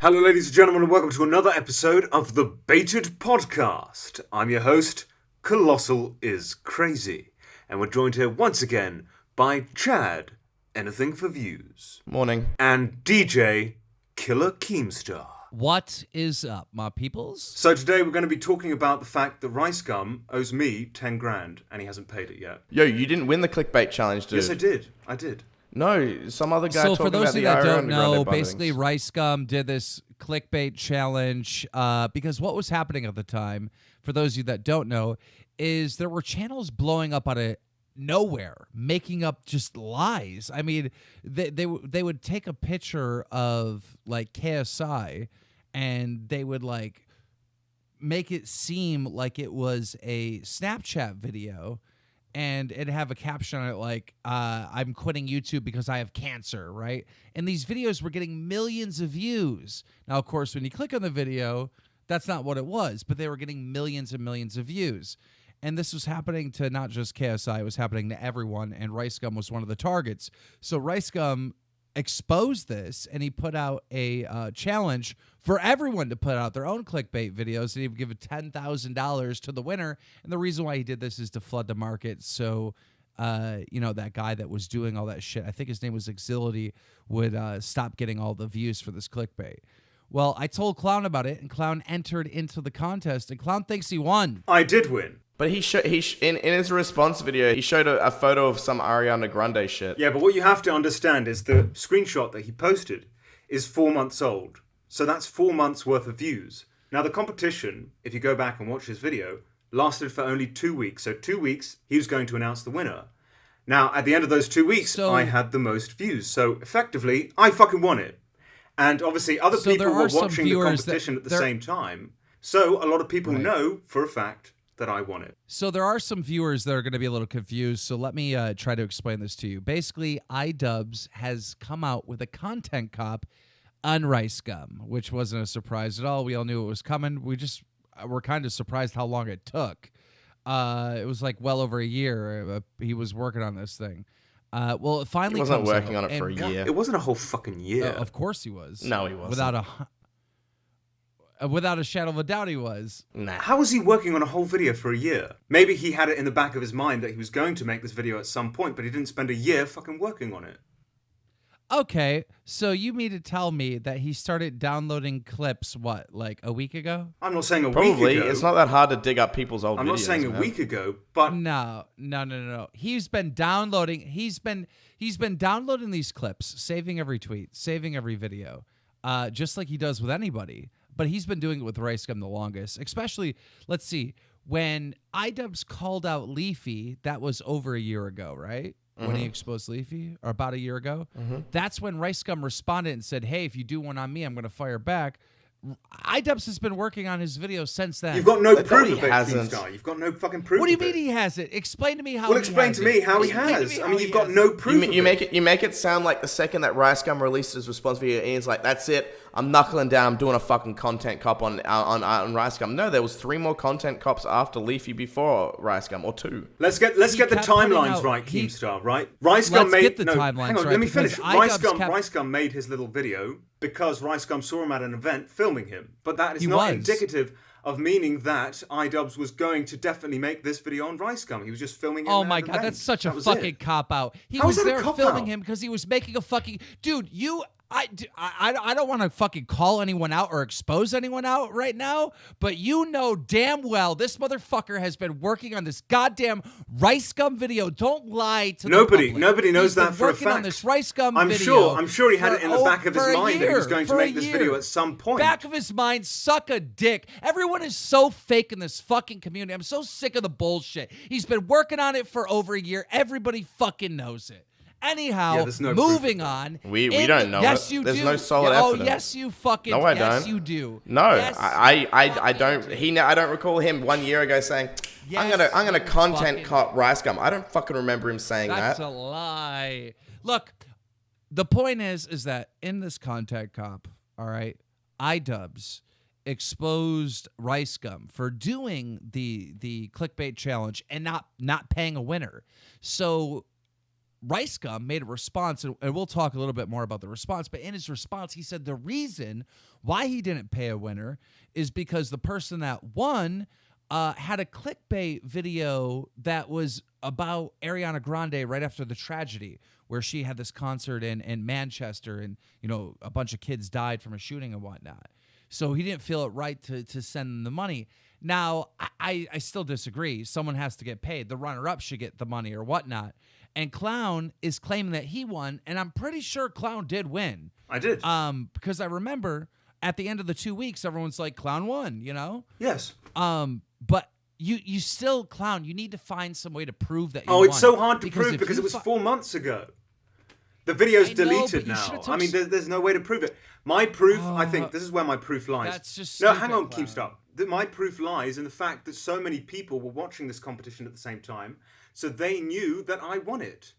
Hello, ladies and gentlemen, and welcome to another episode of the Baited Podcast. I'm your host, Colossal is Crazy, and we're joined here once again by Chad, Anything for Views. Morning. And DJ, Killer Keemstar. What is up, my peoples? So today we're going to be talking about the fact that Ricegum owes me 10 grand, and he hasn't paid it yet. Yo, you didn't win the clickbait challenge, dude. Yes, I did. No, some other guy So talking for those about of the you that Ariana don't know, Grande basically bundlings. Ricegum did this clickbait challenge because what was happening at the time, for those of you that don't know, is there were channels blowing up out of nowhere, making up just lies. I mean, they would take a picture of like KSI and they would like make it seem like it was a Snapchat video. And it'd have a caption on it like, I'm quitting YouTube because I have cancer, right? And these videos were getting millions of views. Now, of course, when you click on the video, that's not what it was, but they were getting millions and millions of views. And this was happening to not just KSI, it was happening to everyone, and Ricegum was one of the targets. So Ricegum exposed this, and he put out a challenge for everyone to put out their own clickbait videos, and he would give $10,000 to the winner. And the reason why he did this is to flood the market. So, that guy that was doing all that shit, I think his name was Exility, would stop getting all the views for this clickbait. Well, I told Clown about it, and Clown entered into the contest, and Clown thinks he won. I did win. But in his response video, he showed a photo of some Ariana Grande shit. Yeah, but what you have to understand is the screenshot that he posted is 4 months old. So that's 4 months worth of views. Now the competition, if you go back and watch his video, lasted for only 2 weeks. So 2 weeks, he was going to announce the winner. Now, at the end of those 2 weeks, I had the most views. So effectively, I fucking won it. And obviously other people were watching the competition at the same time. So a lot of people know for a fact that I won it. So there are some viewers that are going to be a little confused, so let me try to explain this to you. Basically, Idubbbz has come out with a content cop on Ricegum, which wasn't a surprise at all. We all knew it was coming. We just were kind of surprised how long it took. It was like well over a year he was working on this thing. Well, it finally He wasn't comes working out, on it for a year. It wasn't a whole fucking year. Of course he was. No, he wasn't. Without a shadow of a doubt, he was. Nah. How was he working on a whole video for a year? Maybe he had it in the back of his mind that he was going to make this video at some point, but he didn't spend a year fucking working on it. Okay, so you mean to tell me that he started downloading clips, what, like a week ago? I'm not saying a Probably. week ago. It's not that hard to dig up people's old videos. I'm not saying a week ago, but No. He's been downloading. He's been downloading these clips, saving every tweet, saving every video, just like he does with anybody. But he's been doing it with Ricegum the longest. Especially, let's see, when Idubbbz called out Leafy, that was over a year ago, right? When he exposed Leafy, or about a year ago. That's when Ricegum responded and said, hey, if you do one on me, I'm going to fire back. Idubbbz has been working on his videos since then. you've got no But proof he of it, hasn't. Keemstar. You've got no fucking proof. What do you of mean it. he has it? Explain to me how Well, he explain has to me it. how he Explain to has. me I how mean, he you've got has no it. proof. You make it sound like the second that Ricegum released his response video, Ian's like, "That's it. I'm knuckling down. I'm doing a fucking content cop on Ricegum." No, there was 3 more content cops after Leafy before Ricegum, or 2. Let's get the kept putting timelines out- right, he- Keemstar. Right? Ricegum Let's made get the no. timelines Hang on, right, let me because finish. Idubbbz Ricegum made his little video because Ricegum saw him at an event filming him, but that is He not was. indicative of meaning that Idubbbz was going to definitely make this video on Ricegum. He was just filming him. Oh at my an God, event. that's such a That was fucking it. cop out. He How was is that a there cop filming out? him because he was making a fucking dude. I don't want to fucking call anyone out or expose anyone out right now, but you know damn well this motherfucker has been working on this goddamn Ricegum video. Don't lie to the public. Nobody knows He's been that for a working on fact. this Ricegum I'm video. I'm sure he had it in the back of his for a mind that he was year, going to for make a this year. video at some point. Back of his mind, suck a dick. Everyone is so fake in this fucking community. I'm so sick of the bullshit. He's been working on it for over a year. Everybody fucking knows it. Anyhow, there's no proof moving of on. We don't know Yes, it. you There's do. no solid Oh, evidence. yes, you fucking. No, I yes, don't. you do. No, Yes, I you don't. do. I don't recall him 1 year ago saying, "I'm Yes, gonna you content fucking- cop Ricegum." I don't fucking remember him saying That's that. a lie. Look, the point is that in this content cop, all right, Idubbbz exposed Ricegum for doing the clickbait challenge and not paying a winner. So Ricegum made a response, and we'll talk a little bit more about the response, but in his response, he said the reason why he didn't pay a winner is because the person that won had a clickbait video that was about Ariana Grande right after the tragedy, where she had this concert in Manchester, and a bunch of kids died from a shooting and whatnot. So he didn't feel it right to send them the money. Now, I still disagree. Someone has to get paid. The runner-up should get the money or whatnot. And Clown is claiming that he won, and I'm pretty sure Clown did win. I did. Because I remember at the end of the 2 weeks, everyone's like, Clown won, Yes. But you still, Clown, you need to find some way to prove that you won. Oh, it's so hard to prove if because you it was 4 months ago. The video's I know, deleted but you now. should've I mean, took there's no way to prove it. My proof, I think, this is where my proof lies. That's just No, stupid, hang on, Clown. Keemstar. My proof lies in the fact that so many people were watching this competition at the same time, so they knew that I won it.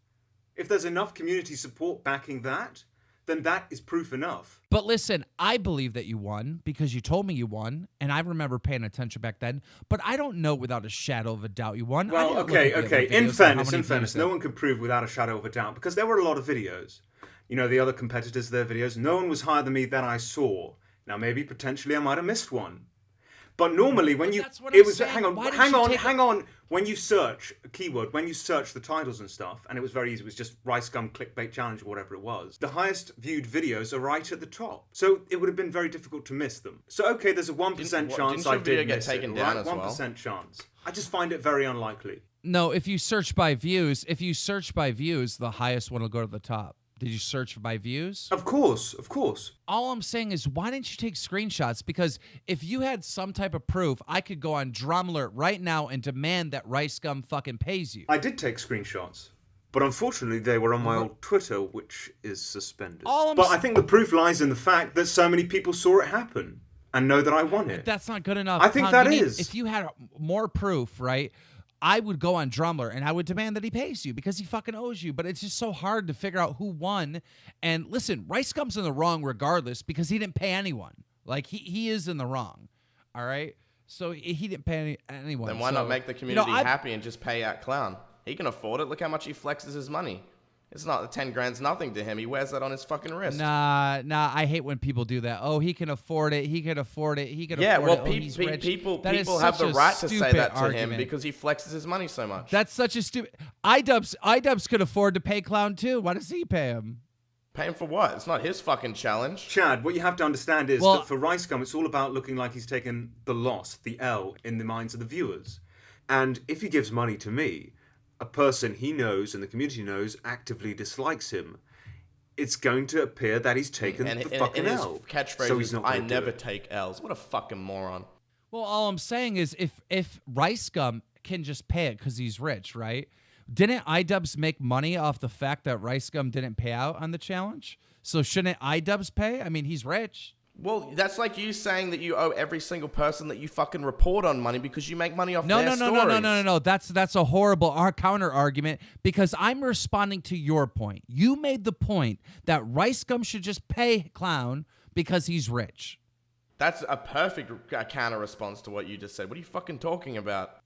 If there's enough community support backing that, then that is proof enough. But listen, I believe that you won because you told me you won, and I remember paying attention back then. But I don't know without a shadow of a doubt you won. I Well, didn't look at the other okay. videos In and how fairness, many views no one could prove without a shadow of a doubt because there were a lot of videos. The other competitors, their videos. No one was higher than me that I saw. Now, maybe potentially I might have missed one. But normally, when you, that's what I'm saying. hang on, Why did hang you on, take hang on. When you search a keyword, when you search the titles and stuff, and it was very easy. It was just Ricegum clickbait challenge or whatever it was. The highest viewed videos are right at the top, so it would have been very difficult to miss them. So okay, there's a 1% chance I did miss it. Down Right, as well? 1% chance. I just find it very unlikely. No, if you search by views, the highest one will go to the top. Did you search by views? Of course. All I'm saying is, why didn't you take screenshots? Because if you had some type of proof, I could go on Drumler right now and demand that Ricegum fucking pays you. I did take screenshots, but unfortunately they were on my old Twitter, which is suspended. I think the proof lies in the fact that so many people saw it happen and know that I won it. That's not good enough. I think Tom, that is. If you had more proof, right, I would go on Drumler and I would demand that he pays you because he fucking owes you. But it's just so hard to figure out who won. And listen, Ricegum's in the wrong regardless because he didn't pay anyone. Like, he is in the wrong. All right? So he didn't pay anyone. Then why not make the community happy and just pay out Clown? He can afford it. Look how much he flexes his money. It's not 10 grand's nothing to him. He wears that on his fucking wrist. Nah. I hate when people do that. Oh, he can afford it. He can afford it. Yeah, well, he's rich. people That is have the such a right to say stupid that to argument. him because he flexes his money so much. That's such a stupid. Idubbbz could afford to pay Clown too. Why does he pay him? Pay him for what? It's not his fucking challenge. Chad, what you have to understand is Well- that for Ricegum, it's all about looking like he's taken the loss, the L, in the minds of the viewers. And if he gives money to me, a person he knows and the community knows actively dislikes him, it's going to appear that he's taken the fucking his L. catchphrase So is, he's not I gonna do never it. take L's. What a fucking moron. Well, all I'm saying is if Ricegum can just pay it because he's rich, right? Didn't Idubbbz make money off the fact that Ricegum didn't pay out on the challenge? So shouldn't Idubbbz pay? I mean, he's rich. Well, that's like you saying that you owe every single person that you fucking report on money because you make money off their stories. No. That's a horrible counter argument because I'm responding to your point. You made the point that Ricegum should just pay Clown because he's rich. That's a perfect counter response to what you just said. What are you fucking talking about?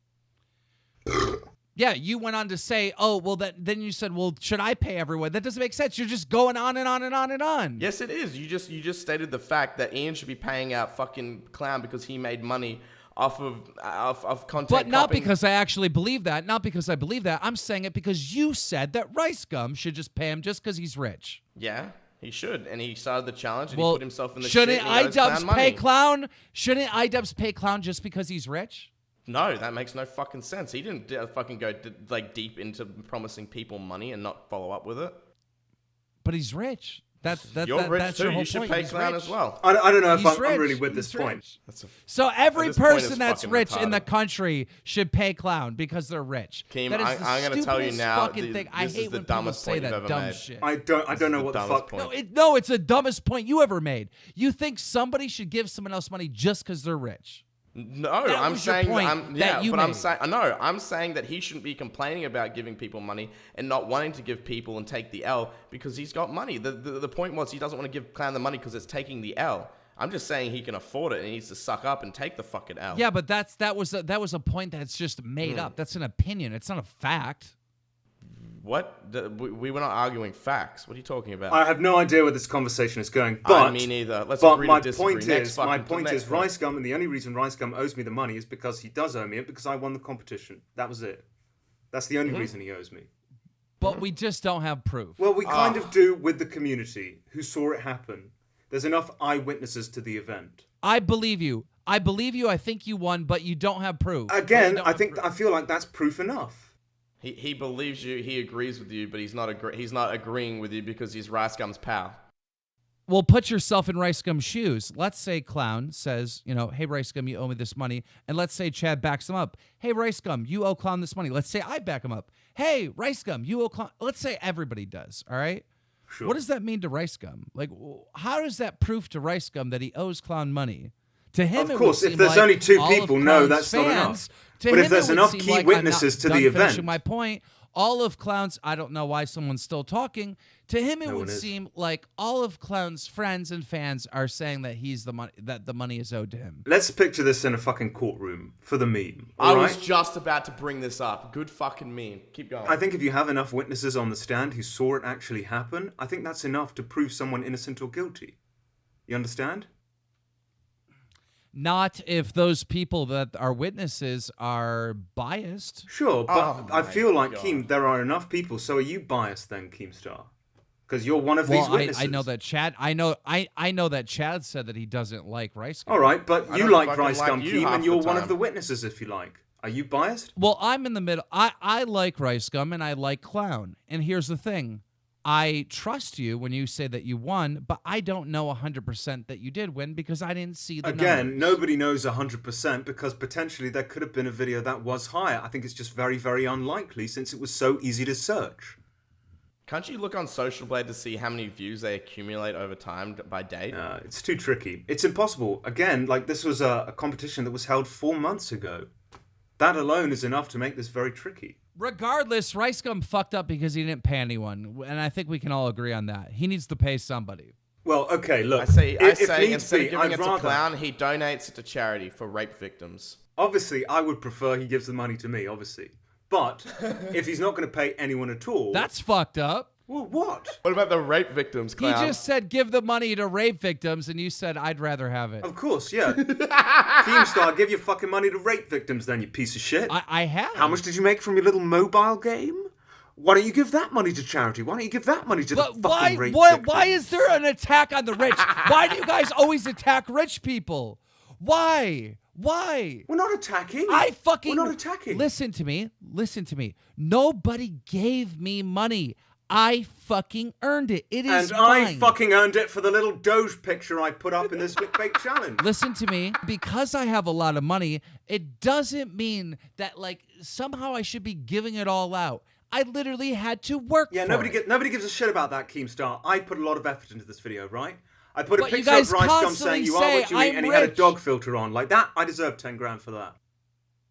Yeah, you went on to say, oh, well, then you said, well, should I pay everyone? That doesn't make sense. You're just going on and on and on and on. Yes, it is. You just stated the fact that Ian should be paying out fucking Clown because he made money off of content. But not copying. because I actually believe that. Not because I believe that. I'm saying it because you said that Ricegum should just pay him just because he's rich. Yeah, he should. And he started the challenge and Well, he put himself in the shouldn't shit and he owes Clown Idubbbz money. pay Clown? Shouldn't Idubbbz pay Clown just because he's rich? No, that makes no fucking sense. He didn't fucking go deep into promising people money and not follow up with it. But he's rich. You're rich that's too. your whole You should point. pay He's Clown rich. as well. I don't know if He's I'm rich. really with He's this point. rich. So every this point is person that's fucking rich in the retarded. country should pay Clown because they're rich. Keem, That is the I'm going to tell you stupidest now, fucking thing. I this hate is the when people dumbest say point you've that ever dumb made. shit. I don't know the what the dumbest fuck. point. No, it's the dumbest point you ever made. You think somebody should give someone else money just because they're rich? No, That I'm was your saying point that you but I'm made. saying no, I'm saying that he shouldn't be complaining about giving people money and not wanting to give people and take the L because he's got money. The point was he doesn't want to give Clown the money because it's taking the L. I'm just saying he can afford it and he needs to suck up and take the fucking L. Yeah, but that was a point that's just made up. That's an opinion. It's not a fact. What? We were not arguing facts. What are you talking about? I have no idea where this conversation is going, but me neither. Let's but agree my to disagree. point Next is, fucking- my point next is, Ricegum, and the only reason Ricegum owes me the money is because he does owe me it because I won the competition. That was it. That's the only reason he owes me. But we just don't have proof. Well, we kind of do with the community who saw it happen. There's enough eyewitnesses to the event. I believe you. I believe you. I think you won, but you don't have proof. Again, You don't I have think proof. I feel like that's proof enough. He believes you. He agrees with you, but he's not agreeing with you because he's Ricegum's pal. Well, put yourself in Ricegum's shoes. Let's say Clown says, you know, hey, Ricegum, you owe me this money. And let's say Chad backs him up. Hey, Ricegum, you owe Clown this money. Let's say I back him up. Hey, Ricegum, you owe Clown. Let's say everybody does, all right? Sure. What does that mean to Ricegum? Like, how does that prove to Ricegum that he owes Clown money? To him, Of it course, would if seem there's like only two all of people, no, Clown's that's not enough. fans- to But if him, there's it would enough seem key like, witnesses to I'm not the done finishing event. my point. All of Clown's, I don't know why someone's still talking. To him, it No would one is. seem like all of Clown's friends and fans are saying that he's the money, that the money is owed to him. Let's picture this in a fucking courtroom for the meme. I All was right? just about to bring this up. Good fucking meme. Keep going. I think if you have enough witnesses on the stand who saw it actually happen, I think that's enough to prove someone innocent or guilty. You understand? Not if those people that are witnesses are biased. Sure, but Oh I my feel like, God. Keem, there are enough people. So are you biased then, Keemstar? Because you're one of these Well, witnesses. I know that Chad. I know that Chad said that he doesn't like Ricegum. All right, but I you don't like fucking Rice like Gum, you Keem, half and the you're one of time. the witnesses, if you like. Are you biased? Well, I'm in the middle. I like Ricegum and I like Clown. And here's the thing. I trust you when you say that you won, but I don't know 100% that you did win because I didn't see the Again, numbers. nobody knows 100% because potentially there could have been a video that was higher. I think it's just very, very unlikely since it was so easy to search. Can't you look on Social Blade to see how many views they accumulate over time by date? It's too tricky. It's impossible. Again, like this was a competition that was held 4 months ago. That alone is enough to make this very tricky. Regardless, Ricegum fucked up because he didn't pay anyone. And I think we can all agree on that. He needs to pay somebody. Well, okay, look. I say if instead needs of be, giving I'd it to rather- Clown, he donates it to charity for rape victims. Obviously, I would prefer he gives the money to me, obviously. But if he's not going to pay anyone at all... That's fucked up. Well, what? What about the rape victims, He Clown? just said give the money to rape victims, and you said I'd rather have it. Of course, yeah. Keemstar, give your fucking money to rape victims then, you piece of shit. I have. How much did you make from your little mobile game? Why don't you give that money to charity? Why don't you give that money to But the fucking rape why victims? is there an attack on the rich? Why do you guys always attack rich people? Why? Why? We're not attacking. We're not attacking. Listen to me. Listen to me. Nobody gave me money. I fucking earned it. It is And I mine. fucking earned it for the little Doge picture I put up in this clickbait challenge. Listen to me. Because I have a lot of money, it doesn't mean that like somehow I should be giving it all out. I literally had to work Yeah, for it. nobody gives a shit about that, Keemstar. I put a lot of effort into this video, right? I put a But you picture of guys Rice Gum constantly saying you are say, what you eat, "I'm and he had a rich." dog filter on. Like that, I deserve 10 grand for that.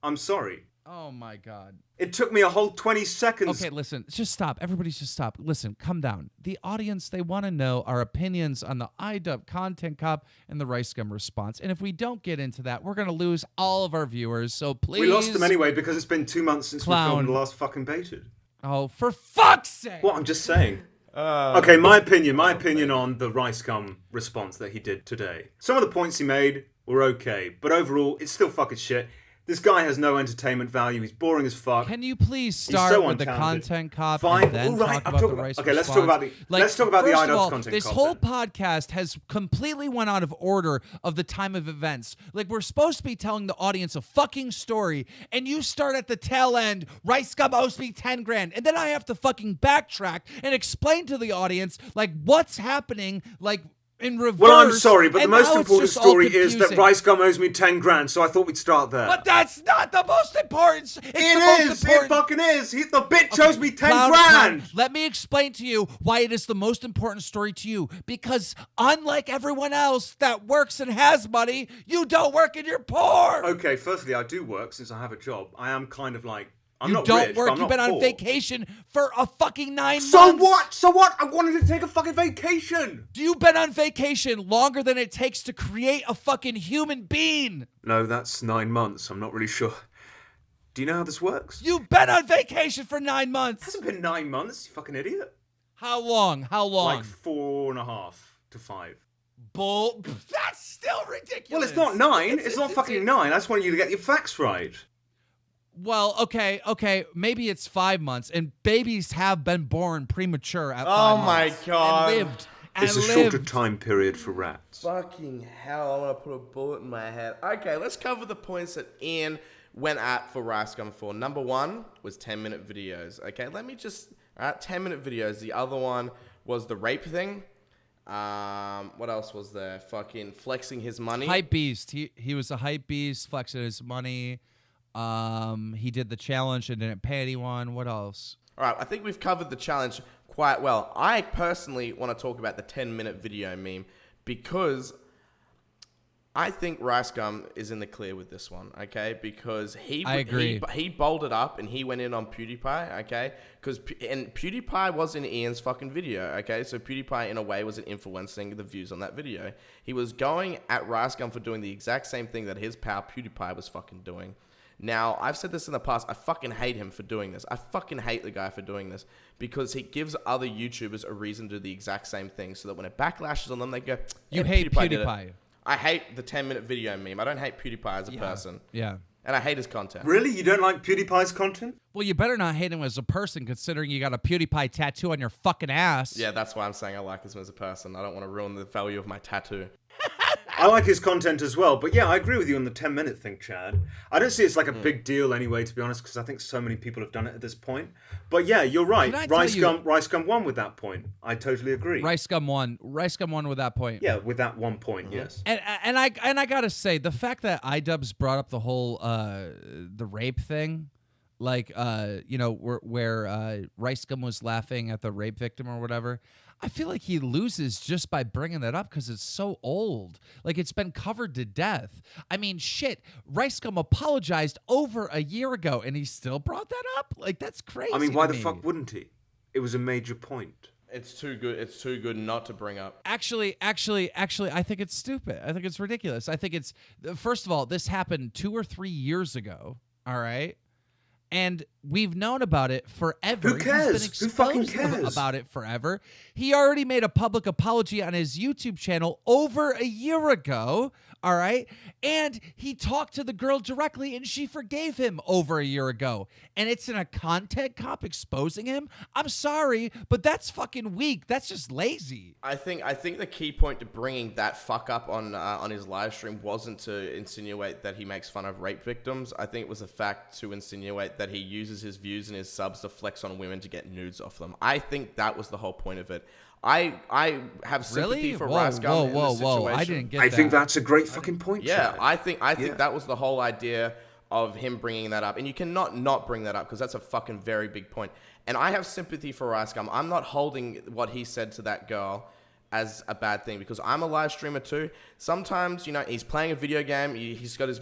I'm sorry. Oh my god. It took me a whole 20 seconds. Okay, listen. Just stop. Everybody just stop. Listen, come down. The audience, they want to know our opinions on the Idubbbz Content Cop and the Ricegum response. And if we don't get into that, we're going to lose all of our viewers. So please. We lost them anyway because it's been 2 months since we Clown. filmed the last fucking baited. Oh, for fuck's sake. What? I'm just saying. Okay, my opinion on the Rice Gum response that he did today. Some of the points he made were okay, but overall, it's still fucking shit. This guy has no entertainment value. He's boring as fuck. Can you please start so with the untalented. content cop Fine. and then All right, talk I'm about talking the about- Rice okay, let's talk response? about the- let's talk about the first of Idubbbz all, content this cop whole then. podcast has completely went out of order of the time of events. Like we're supposed to be telling the audience a fucking story, and you start at the tail end. Rice Gum owes me 10 grand, and then I have to fucking backtrack and explain to the audience like what's happening, like. In reverse, Well, I'm sorry, but the and most now it's important just all story is that confusing. Rice Gum owes me 10 grand, so I thought we'd start there. But that's not the most important. It's the It most is! important. It fucking is! The bitch owes me 10 Clown, grand! Clown, let me explain to you why it is the most important story to you. Because unlike everyone else that works and has money, you don't work and you're poor. Okay, firstly, I do work since I have a job. I am kind of like... I'm You not don't rich, work. but I'm You've not been on poor. vacation for a fucking 9 So months. what? So what? I wanted to take a fucking vacation! You've been on vacation longer than it takes to create a fucking human being. No, that's 9 months. I'm not really sure. Do you know how this works? You've been on vacation for 9 months. It hasn't been 9 months, you fucking idiot. How long? How long? Like 4.5 to 5. Bull. That's still ridiculous. Well, it's not 9. It's not fucking 9. I just want you to get your facts right. Well, okay. Maybe it's 5 months, and babies have been born premature at 5 months. Oh my God. And lived. It's a shorter time period for rats. Fucking hell, I want to put a bullet in my head. Okay, let's cover the points that Ian went at for Ricegum for. Number 1 was 10-minute videos. Okay, let me just... 10-minute videos. The other one was the rape thing. What else was there? Fucking flexing his money. Hype beast. He was a hype beast, flexing his money. He did the challenge and didn't pay anyone. What else? All right, I think we've covered the challenge quite well. I personally want to talk about the 10-minute video meme because I think Ricegum is in the clear with this one, okay? Because I agree. He bowled it up and he went in on PewDiePie, okay? And PewDiePie was in Ian's fucking video, okay? So PewDiePie, in a way, was influencing the views on that video. He was going at Ricegum for doing the exact same thing that his pal PewDiePie was fucking doing. Now, I've said this in the past, I fucking hate him for doing this. I fucking hate the guy for doing this because he gives other YouTubers a reason to do the exact same thing so that when it backlashes on them, they go, You "Yeah, hate did it." PewDiePie. I hate the 10-minute video meme. I don't hate PewDiePie as a person. Yeah. And I hate his content. Really? You don't like PewDiePie's content? Well, you better not hate him as a person, considering you got a PewDiePie tattoo on your fucking ass. Yeah, that's why I'm saying I like him as a person. I don't want to ruin the value of my tattoo. I like his content as well, but yeah, I agree with you on the 10-minute thing, Chad. I don't see it's like a big deal anyway, to be honest, because I think so many people have done it at this point. But yeah, you're right. Ricegum won with that point. I totally agree. Ricegum won. Ricegum won with that point. Yeah, with that 1 point, yes. And I gotta say, the fact that Idubbbz brought up the whole the rape thing, like where Ricegum was laughing at the rape victim or whatever. I feel like he loses just by bringing that up because it's so old. Like, it's been covered to death. I mean, shit, Ricegum apologized over a year ago, and he still brought that up? Like, that's crazy. I mean, why the fuck wouldn't he? It was a major point. It's too good. It's too good not to bring up. Actually, I think it's stupid. I think it's ridiculous. I think it's... First of all, this happened 2 or 3 years ago, all right? And we've known about it forever. Who cares? He's been Who fucking exposed cares? about it forever. He already made a public apology on his YouTube channel over a year ago, all right? And he talked to the girl directly, and she forgave him over a year ago. And it's in a content cop exposing him? I'm sorry, but that's fucking weak. That's just lazy. I think the key point to bringing that fuck up on his live stream wasn't to insinuate that he makes fun of rape victims. I think it was a fact to insinuate that he uses his views and his subs to flex on women to get nudes off them. I think that was the whole point of it. I have sympathy for Ricegum in this situation. I didn't get that. I think that's a great fucking point, Yeah, Chad. I think that was the whole idea of him bringing that up. And you cannot not bring that up because that's a fucking very big point. And I have sympathy for Ricegum. I'm not holding what he said to that girl as a bad thing because I'm a live streamer too. Sometimes, he's playing a video game. He's got his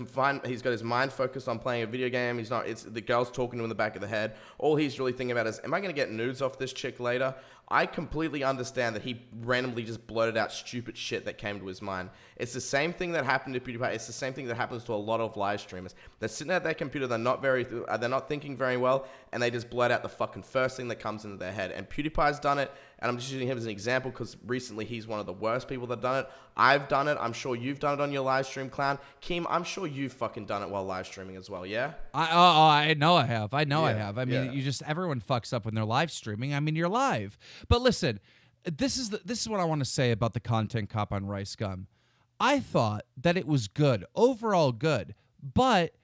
mind focused on playing a video game. It's the girl's talking to him in the back of the head. All he's really thinking about is, am I going to get nudes off this chick later? I completely understand that he randomly just blurted out stupid shit that came to his mind. It's the same thing that happened to PewDiePie. It's the same thing that happens to a lot of live streamers. They're sitting at their computer, they're not thinking very well, and they just blurt out the fucking first thing that comes into their head. And PewDiePie's done it, and I'm just using him as an example because recently he's one of the worst people that done it. I've done it. I'm sure you've done it on your live stream, Clown. Keem, I'm sure you've fucking done it while live streaming as well, yeah? I know I have. I have. I mean, yeah. everyone fucks up when they're live streaming. I mean, you're live. But listen, this is what I want to say about the content cop on Ricegum. I thought that it was good, overall good, but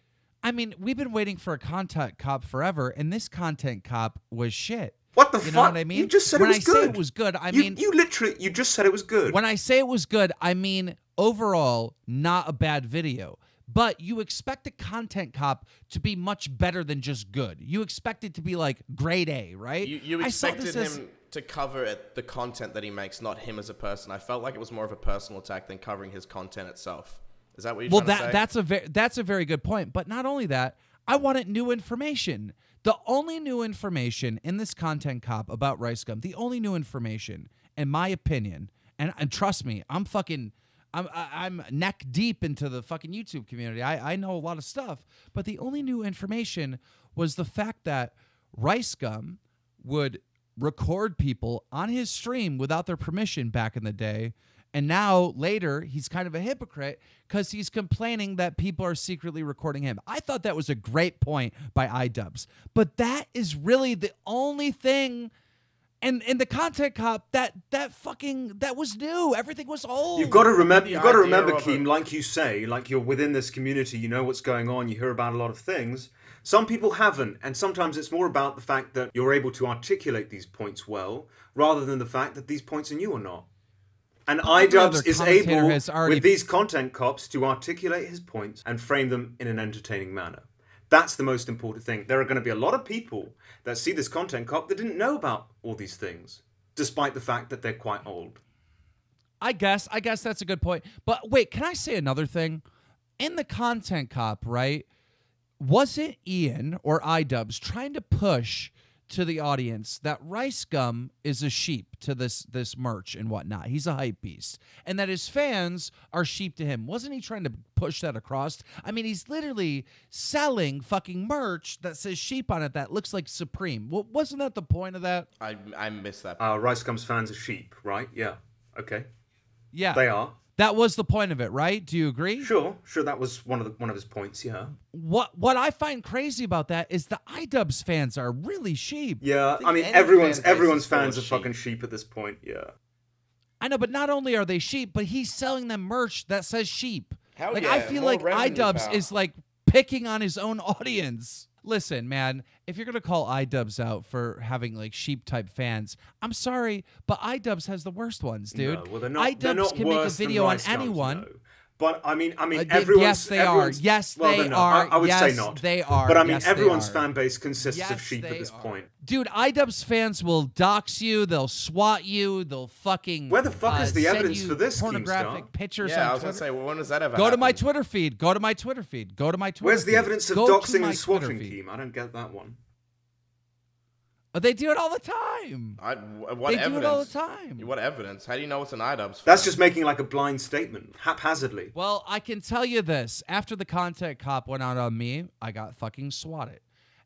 I mean, we've been waiting for a content cop forever, and this content cop was shit. What the fuck? You know what I mean? You just said it was good. When I say it was good, I mean... You just said it was good. When I say it was good, I mean overall not a bad video. But you expect a content cop to be much better than just good. You expect it to be like grade A, right? You expected him to cover the content that he makes, not him as a person. I felt like it was more of a personal attack than covering his content itself. Is that what you're trying to say? That's a very good point. But not only that, I wanted new information. The only new information in this content cop about Ricegum, the only new information, in my opinion, and trust me, I'm neck deep into the fucking YouTube community. I know a lot of stuff, but the only new information was the fact that Ricegum would record people on his stream without their permission back in the day. And now, later, he's kind of a hypocrite because he's complaining that people are secretly recording him. I thought that was a great point by Idubbbz. But that is really the only thing in the content cop that was new. Everything was old. You've got to remember, Robert. Keem, like you say, like you're within this community, you know what's going on, you hear about a lot of things. Some people haven't, and sometimes it's more about the fact that you're able to articulate these points well, rather than the fact that these points are new or not. And Idubbbz is able, with these content cops, to articulate his points and frame them in an entertaining manner. That's the most important thing. There are going to be a lot of people that see this content cop that didn't know about all these things, despite the fact that they're quite old. I guess that's a good point. But wait, can I say another thing? In the content cop, right, wasn't Ian or Idubbbz trying to push to the audience that Ricegum is a sheep to this merch and whatnot? He's a hype beast. And that his fans are sheep to him. Wasn't he trying to push that across? I mean, he's literally selling fucking merch that says sheep on it that looks like Supreme. Wasn't that the point of that? I missed that. Ricegum's fans are sheep, right? Yeah. Okay. Yeah. They are. That was the point of it, right? Do you agree? Sure. That was one of his points. Yeah. What I find crazy about that is the Idubbbz fans are really sheep. Yeah. I mean, any everyone's fan base is fans full are of fucking sheep at this point. Yeah. I know, but not only are they sheep, but he's selling them merch that says sheep. Hell like yeah, I feel more like revenue Idubbbz power. is like picking on his own audience. Listen, man, if you're gonna call Idubbbz out for having like sheep type fans, I'm sorry, but Idubbbz has the worst ones, dude. No, well, they're not can make a worse than video on Ricegum's, anyone. no. But I mean, Yes, they are. Yes, well, they they're not. are. I would Yes, say not. they are. But I mean, Yes, they everyone's are. fan base consists of Yes, sheep at they this are. point. Dude, Idubbbz fans will dox you. They'll swat you. They'll fucking. Where the fuck is the send evidence you for this, pornographic Keemstar? pictures. Yeah, on I was gonna Twitter. say, well, when does that ever Go to my happen? Twitter feed. Go to my Twitter feed. Go to my Twitter. Where's the feed. evidence of Go to doxing my and swatting, Twitter feed. Keem? I don't get that one. Oh, they do it all the time. What They evidence? do it all the time. What evidence? How do you know it's an Idubbbz? That's just making like a blind statement, haphazardly. Well, I can tell you this. After the content cop went out on me, I got fucking swatted.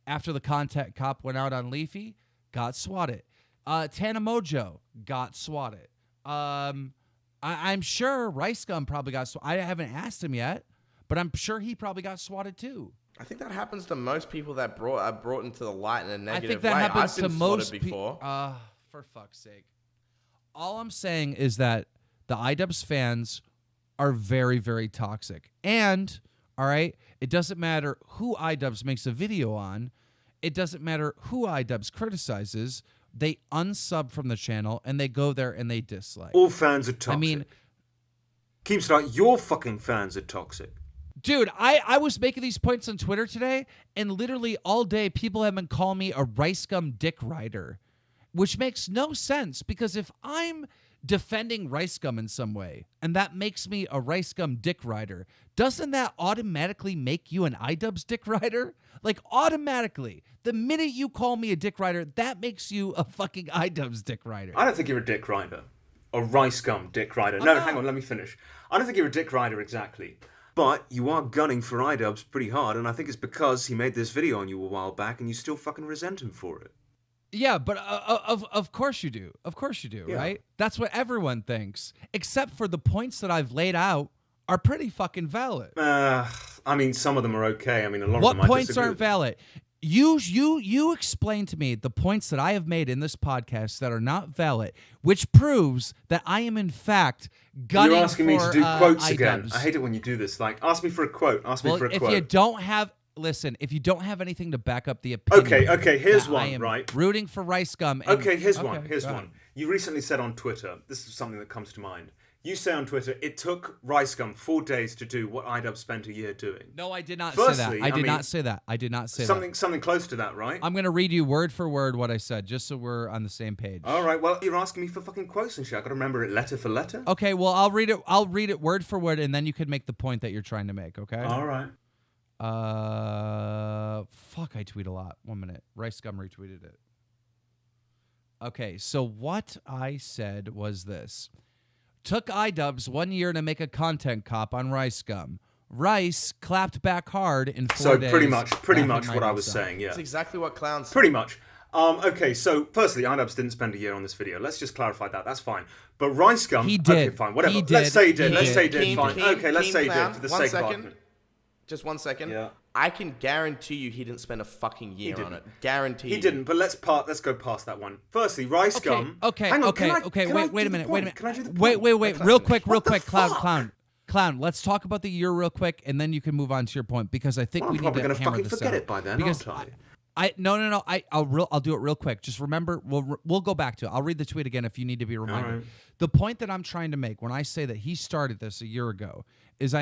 After the content cop went out on Leafy, got swatted. Tana Mojo got swatted. I'm sure Ricegum probably got swatted. I haven't asked him yet, but I'm sure he probably got swatted too. I think that happens to most people that are brought into the light in a I negative think that way. happens I've been to most swatted before. For fuck's sake. All I'm saying is that the Idubbbz fans are very, very toxic. And, all right, it doesn't matter who Idubbbz makes a video on. It doesn't matter who Idubbbz criticizes. They unsub from the channel, and they go there and they dislike. All fans are toxic. I mean, Keemstar, your fucking fans are toxic. dude, I was making these points on Twitter today, and literally all day people have been calling me a Ricegum dick rider, which makes no sense because if I'm defending Ricegum in some way, and that makes me a Ricegum dick rider, doesn't that automatically make you an Idubbbz dick rider? Like, automatically. The minute you call me a dick rider, that makes you a fucking Idubbbz dick rider. I don't think you're a dick rider. A Ricegum dick rider. No, hang on, let me finish. I don't think you're a dick rider exactly. But you are gunning for Idubbbz pretty hard, and I think it's because he made this video on you a while back and you still fucking resent him for it. Yeah, but of course you do. Of course you do, Yeah. right? That's what everyone thinks. Except for the points that I've laid out are pretty fucking valid. I mean, some of them are okay. I mean, a lot What of them I points disagree aren't with. valid? You explain to me the points that I have made in this podcast that are not valid, which proves that I am in fact gunning You're asking me to for, do quotes again. Idubbbz. I hate it when you do this. Like, ask me for a quote. Ask me Well, for a if quote. you don't have, listen, if you don't have anything to back up the opinion, Okay, here's that one, I am right? rooting for Ricegum. and- Okay, here's Okay, one. Here's go one. ahead. You recently said on Twitter, this is something that comes to mind. You say on Twitter, it took Ricegum 4 days to do what Idubbbz spent a year doing. No, I did not Firstly, say that. I I did mean, not say that. I did not say that. Something close to that, right? I'm gonna read you word for word what I said, just so we're on the same page. All right. Well, you're asking me for fucking quotes and shit. I got to remember it letter for letter. Okay, well I'll read it. I'll read it word for word, and then you can make the point that you're trying to make. Okay. All right. Fuck, I tweet a lot. 1 minute. Ricegum retweeted it. Okay, so what I said was this. Took Idubbbz 1 year to make a content cop on Ricegum. Rice clapped back hard in 4 days. So pretty much laughing what my I was nuts off. saying, yeah. That's exactly what clowns say. Pretty much. Okay, so firstly, Idubbbz didn't spend a year on this video. Let's just clarify that. That's fine. But Ricegum, He did. okay, fine, whatever. He did. Let's say he did. He Let's did. say he did. Keen- Fine. keen- Okay, let's keen say he clown. did for the 1 sake of second. argument. Just 1 second. Yeah. I can guarantee you he didn't spend a fucking year on it. Guarantee He you. didn't, but let's go past that one. Firstly, Ricegum. Okay. Hang on, Okay. can I- Okay. can I Wait do a minute. the Wait a point? Can I do the minute. Wait. point? Real quick. What the Clown. fuck? Clown. Let's talk about the year real quick, and then you can move on to your point because I think Well, we I'm need probably to gonna hammer fucking this forget out. it by then, Because aren't No. I'll do it real quick. Just remember, we'll go back to it. I'll read the tweet again if you need to be reminded. right. The point that I'm trying to make when I say that he started this a year ago is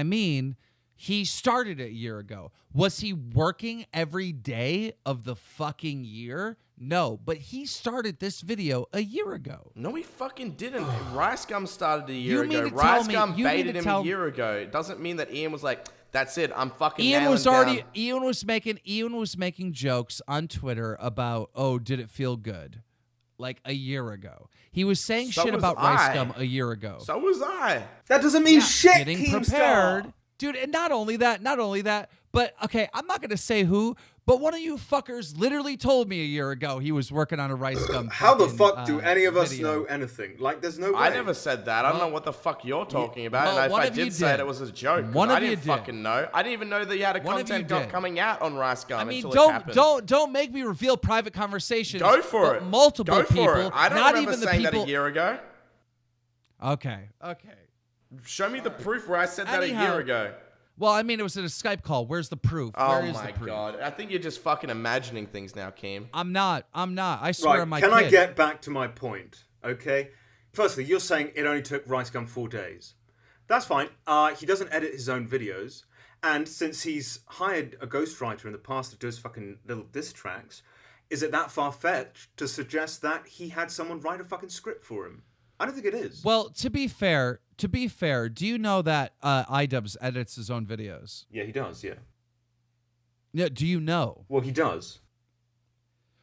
he started it a year ago. Was he working every day of the fucking year? No, but he started this video a year ago. No, he fucking didn't. Ricegum started a You year mean ago. to tell me- Ricegum you mean baited to him tell- a year ago. It doesn't mean that Ian was like, that's it, I'm fucking Ian nailing was down. Ian was making jokes on Twitter about, oh, did it feel good? Like a year ago. He was saying So shit was about I. Ricegum a year ago. So was I. That doesn't mean shit, Getting Keemstar. prepared. Dude, and not only that, but okay, I'm not gonna say who, but one of you fuckers literally told me a year ago he was working on a Ricegum. How the fucking, fuck do any of us video. know anything? Like, there's no way. I never said that. I don't know what the fuck you're talking about. well, And if one I of you did say it, did. it was a joke. 'cause One of I you didn't did. fucking know. I didn't even know that you had a One of you content doc did. coming out on Ricegum I mean, until it happened. don't make me reveal private conversations. Go for but it. Multiple Go people, for it. I don't not remember even the saying people. that a year ago. Okay. Show me the proof where I said that a Anyhow. year ago. Well, I mean, it was in a Skype call. Where's the proof? Oh Where is my the proof? god. I think you're just fucking imagining things now, Kim. I'm not. I swear Right, on my can kid. I get back to my point, okay? Firstly, you're saying it only took Ricegum 4 days. That's fine. He doesn't edit his own videos. And since he's hired a ghostwriter in the past to do his fucking little diss tracks, is it that far-fetched to suggest that he had someone write a fucking script for him? I don't think it is. Well, to be fair, do you know that Idubbbz edits his own videos? Yeah, he does, yeah. Yeah, do you know? Well, he does.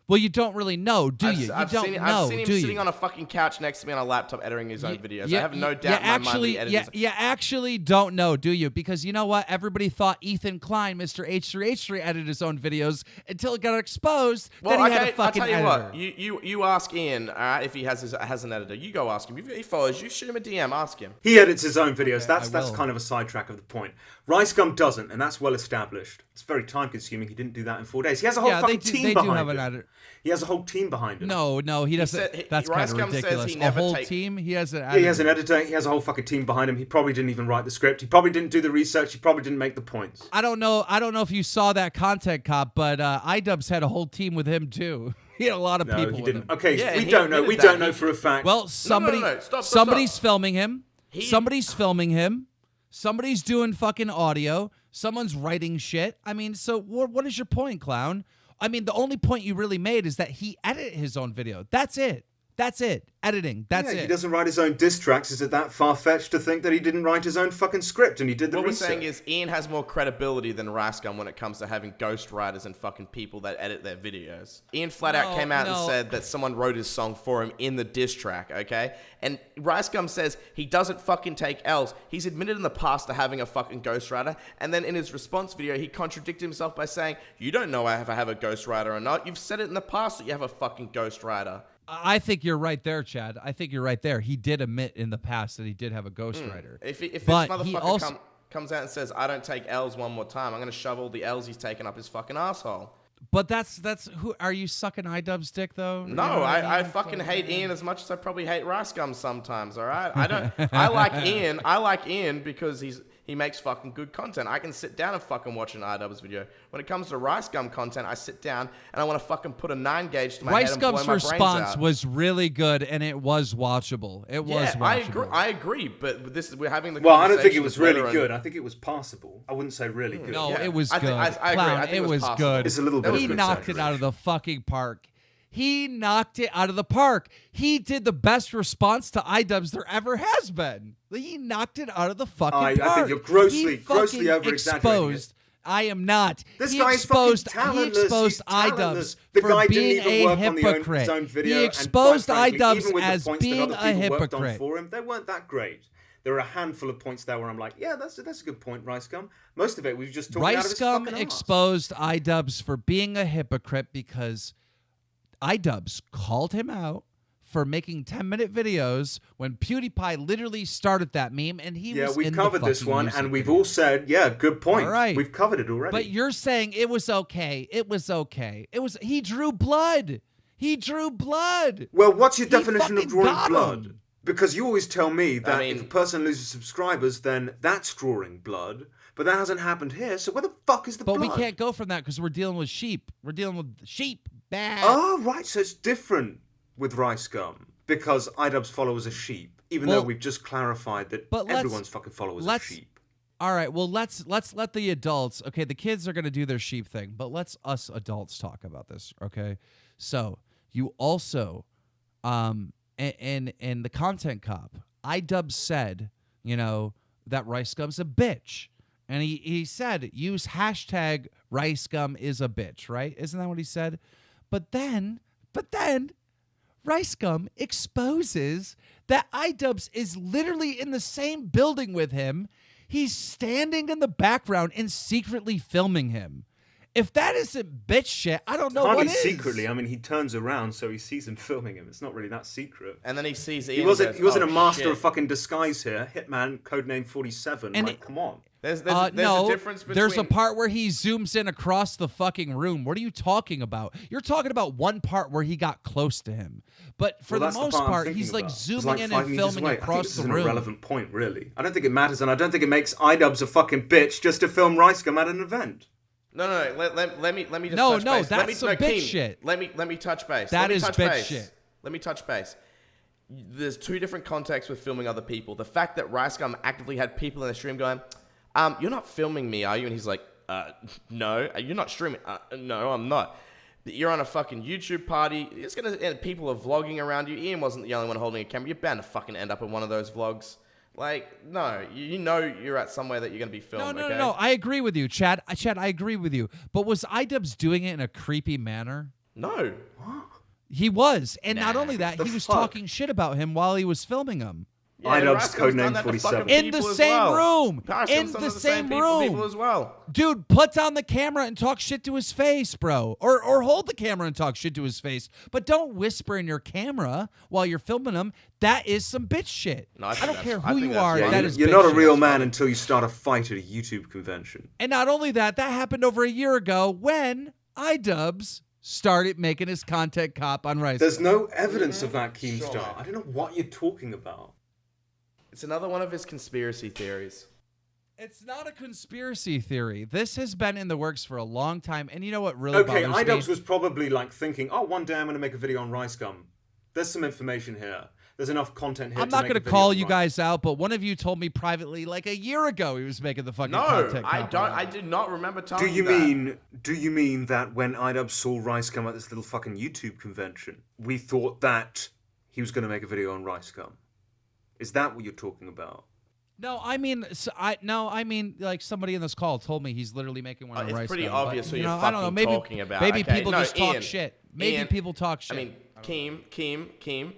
Well, you don't really know, do you? I've You don't seen, know, I've seen him do sitting you? on a fucking couch next to me on a laptop editing his own videos. Yeah, I have no you- doubt in my mind that he edited his you actually don't know, do you? Because you know what? Everybody thought Ethan Klein, Mr. H3H3, edited his own videos until it got exposed that he had a fucking I'll tell you editor. what. You ask Ian if he has an editor. You go ask him. If he follows you, shoot him a DM. Ask him. He edits his own videos. That's will. kind of a sidetrack of the point. Ricegum doesn't, and that's well established. It's very time consuming. He didn't do that in 4 days. He has a whole Yeah, fucking they team do behind have him. an editor. He has a whole team behind him. No, he doesn't. said- That's kind of Ricegum says ridiculous. he A never whole take- team? He has an editor. Yeah, he has an editor. He has a whole fucking team behind him. He probably didn't even write the script. He probably didn't do the research. He probably didn't make the points. I don't know if you saw that content cop, but Idubbbz had a whole team with him too. He had a lot of No, people he with didn't. him. Okay, Yeah, we he don't know. admitted We that. don't know He- for a fact. Well, somebody, no. Stop. somebody's filming him. He- Somebody's filming him. Somebody's doing fucking audio. Someone's writing shit. I mean, so what is your point, clown? I mean, the only point you really made is that he edited his own video. That's it. Editing. That's Yeah, it. he doesn't write his own diss tracks. Is it that far-fetched to think that he didn't write his own fucking script and he did the What we're research? saying is Ian has more credibility than Ricegum when it comes to having ghostwriters and fucking people that edit their videos. Ian flat out came out and said that someone wrote his song for him in the diss track, okay? And Ricegum says he doesn't fucking take L's. He's admitted in the past to having a fucking ghostwriter, and then in his response video, he contradicted himself by saying, you don't know if I have a ghostwriter or not. You've said it in the past that you have a fucking ghostwriter. I think you're right there, Chad. I think you're right there. He did admit in the past that he did have a ghostwriter. If this But he motherfucker also- comes out and says, I don't take L's one more time, I'm going to shove all the L's he's taken up his fucking asshole. But that's who are you sucking Idubbbz dick though? You No, know what I mean? fucking hate Ian as much as I probably hate Ricegum sometimes, all right? I like Ian because he makes fucking good content. I can sit down and fucking watch an Idubbbz video. When it comes to Ricegum content, I sit down and I want to fucking put a 9 gauge to my head and blow Ricegum's my brains response out. was really good and it was watchable. It was watchable. I agree, but we're having the Well, I don't think it conversation was later really on. good. I think it was passable. I wouldn't say really good. No, Yeah. it was I good. think- I agree. Clown, I think it it was was possible. good. It's a little bit He of an knocked it out of the fucking park. He knocked it out of the park. He did the best response to Idubbbz there ever has been. He knocked it out of the fucking I park. think you're grossly He fucking over-exaggerating it. exposed. I am not. This He guy is fucking exposed, talentless. he exposed He's talentless. Idubbbz The for guy being didn't even a work on hypocrite. his own video. He and quite exposed frankly, Idubbbz even with as the points that being other a people worked on hypocrite. for him, they weren't that great. There are a handful of points there where I'm like, yeah, that's a good point, Ricegum. Most of it we've just talked out of his Ricegum fucking arse. exposed Idubbbz for being a hypocrite because Idubbbz called him out for making 10-minute videos when PewDiePie literally started that meme, and he was we've in covered the this fucking one, music and we've video. all said, yeah, good point. All right. We've covered it already. But you're saying it was okay. It was okay. He drew blood. He drew blood. Well, what's your He definition of fucking drawing got blood? him. Because you always tell me that mean- if a person loses subscribers, then that's drawing blood. But that hasn't happened here, so where the fuck is the But blood? we can't go from that because we're dealing with sheep. We're dealing with sheep. Bad. Oh, right, so it's different with Ricegum. Because Idubbbz follows a sheep, even though Well, we've just clarified that but let's- everyone's fucking followers are let's- sheep. All right. Well, let's let the adults. Okay, the kids are gonna do their sheep thing, but let's us adults talk about this. Okay. So you also, in the content cop, Idubbbz said, that Ricegum's a bitch, and he said use hashtag Ricegum is a bitch, right? Isn't that what he said? But then. Ricegum exposes that Idubbbz is literally in the same building with him. He's standing in the background and secretly filming him. If that isn't bitch shit, I don't know Hardly what is. secretly. I mean, he turns around, so he sees him filming him. It's not really that secret. And then he sees Ian. He wasn't a master shit. of fucking disguise here. Hitman, codename 47. And like, come on. There's No, a difference between. there's a part where he zooms in across the fucking room. What are you talking about? You're talking about one part where he got close to him. But for Well, the that's most part I'm part, thinking he's like about. It's zooming like in 5 and meters filming away. I think across this the is an room. irrelevant point, really. I don't think it matters, and I don't think it makes Idubbbz a fucking bitch just to film Ricegum at an event. No. Let me just No, touch no, base. that's some bitch Keem, shit. Let me touch base. That Let me is touch bitch base. shit. Let me touch base. There's two different contexts with filming other people. The fact that Ricegum actively had people in the stream going, you're not filming me, are you? And he's like, no. You're not streaming. No, I'm not. You're on a fucking YouTube party. It's gonna people are vlogging around you. Ian wasn't the only one holding a camera. You're bound to fucking end up in one of those vlogs. Like, no, you know you're at somewhere that you're gonna be filmed. No. Okay? I agree with you, Chad. Chad, I agree with you. But was Idubbbz doing it in a creepy manner? No. He was, and not only that, The he was fuck? talking shit about him while he was filming him. Idubbbz Ricegum's codename done that to 47. fucking In the people as same well. room. Ricegum's In done the to same people room. as well. Dude, put down the camera and talk shit to his face, bro. Or hold the camera and talk shit to his face. But don't whisper in your camera while you're filming him. That is some bitch shit. No, I think don't that's- care I who think you that's are. fine. That is You're bitch not a shit. real man until you start a fight at a YouTube convention. And not only that, that happened over a year ago when Idubbbz started making his content cop on Rice. There's no evidence of that, Sure, Keemstar. mate. I don't know what you're talking about. It's another one of his conspiracy theories. It's not a conspiracy theory. This has been in the works for a long time. And you know what really Okay, bothers Idubbbz me? was probably like thinking, oh, one day I'm going to make a video on Ricegum. There's some information here. There's enough content here I'm to not make going a to video call on you Rice. guys out, but one of you told me privately like a year ago he was making the fucking No, content. I cop don't. around. I did not remember Do telling you that. mean that when Idubbbz saw Ricegum at this little fucking YouTube convention, we thought that he was going to make a video on Ricegum? Is that what you're talking about? No, I mean, like somebody in this call told me he's literally making one on It's Rice pretty Gum, obvious but, who you you're know, I don't know, fucking maybe, talking about. Maybe Okay, people no, just talk Ian, shit. Maybe Ian, people talk shit. I mean, Keem,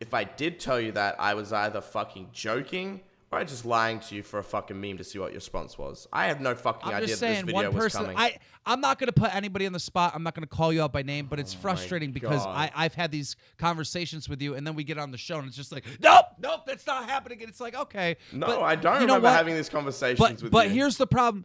if I did tell you that, I was either fucking joking or I just lying to you for a fucking meme to see what your response was. I have no fucking I'm idea just that this saying, video one was person. coming. I'm not going to put anybody on the spot. I'm not going to call you out by name, but it's frustrating because God. I've had these conversations with you, and then we get on the show, and it's just like, nope, that's not happening. And it's like, okay, No, but I don't you know remember what? having these conversations with But you. here's the problem.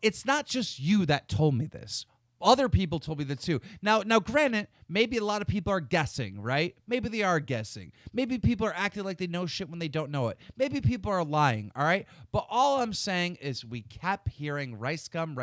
It's not just you that told me this. Other people told me that too. Now, granted, maybe a lot of people are guessing, right? Maybe they are guessing. Maybe people are acting like they know shit when they don't know it. Maybe people are lying, all right? But all I'm saying is we kept hearing Ricegum.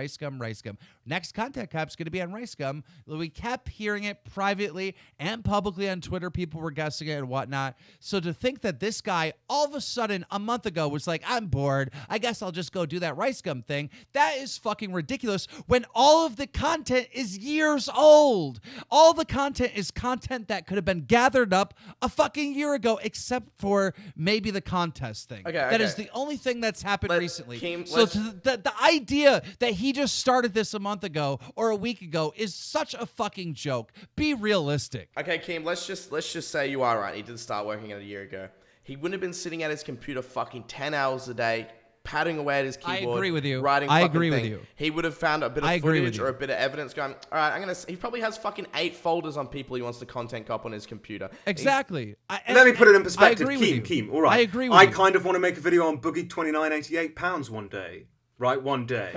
Next content cap's going to be on Ricegum. We kept hearing it privately and publicly on Twitter. People were guessing it and whatnot. So to think that this guy all of a sudden a month ago was like, I'm bored. I guess I'll just go do that Ricegum thing. That is fucking ridiculous when all of the content content is years old. All the content is content that could have been gathered up a fucking year ago, except for maybe the contest thing. That is the only thing that's happened recently. The idea that he just started this a month ago or a week ago is such a fucking joke. Be realistic. Okay, Keem, let's just say you are right. He did start working a year ago. He wouldn't have been sitting at his computer fucking 10 hours a day, padding away at his keyboard. I agree with you. Writing I fucking agree thing. with you. He would have found a bit of footage or a bit of evidence going, all right, he probably has fucking 8 folders on people he wants to content cop on his computer. Exactly. Let me put it in perspective. I agree with you. Keem, all right. I agree with I you. kind of want to make a video on Boogie 2988 pounds one day. Right? One day.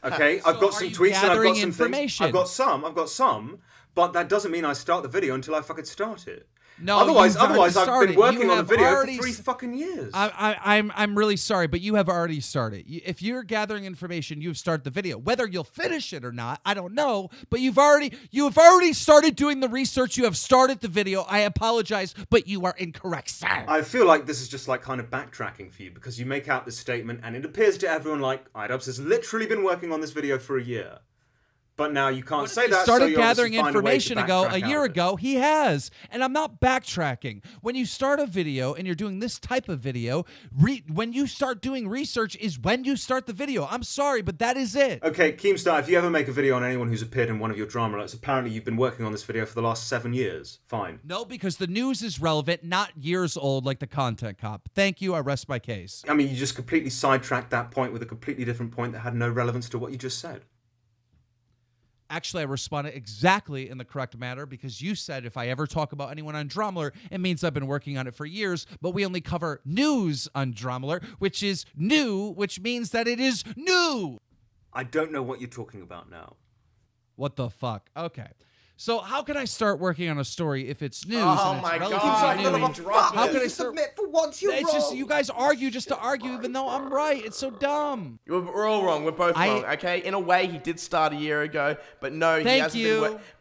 Okay? I've got some tweets and I've got some things. I've got some, but that doesn't mean I start the video until I fucking start it. No, otherwise I've been working on the video for 3 fucking years. I'm really sorry, but you have already started. If you're gathering information, you've started the video. Whether you'll finish it or not, I don't know. But you have already started doing the research. You have started the video. I apologize, but you are incorrect, sir. I feel like this is just like kind of backtracking for you because you make out this statement and it appears to everyone like Idubbbz has literally been working on this video for a year. But now you can't say that. Started so gathering find information a year it. ago. He has, and I'm not backtracking. When you start a video and you're doing this type of video, when you start doing research is when you start the video. I'm sorry, but that is it. Okay, Keemstar, if you ever make a video on anyone who's appeared in one of your drama alerts, apparently you've been working on this video for the last 7 years. Fine. No, because the news is relevant, not years old like the content cop. Thank you. I rest my case. I mean, you just completely sidetracked that point with a completely different point that had no relevance to what you just said. Actually, I responded exactly in the correct manner because you said if I ever talk about anyone on Drumler, it means I've been working on it for years, but we only cover news on Drumler, which is new, which means that it is new. I don't know what you're talking about now. What the fuck? Okay. So how can I start working on a story if it's news? Oh and it's my relatively God, new? How can I submit for once you're wrong? Just you guys argue just to argue, even though I'm right. It's so dumb. We're all wrong. We're both wrong. Okay. In a way, he did start a year ago, but no, he hasn't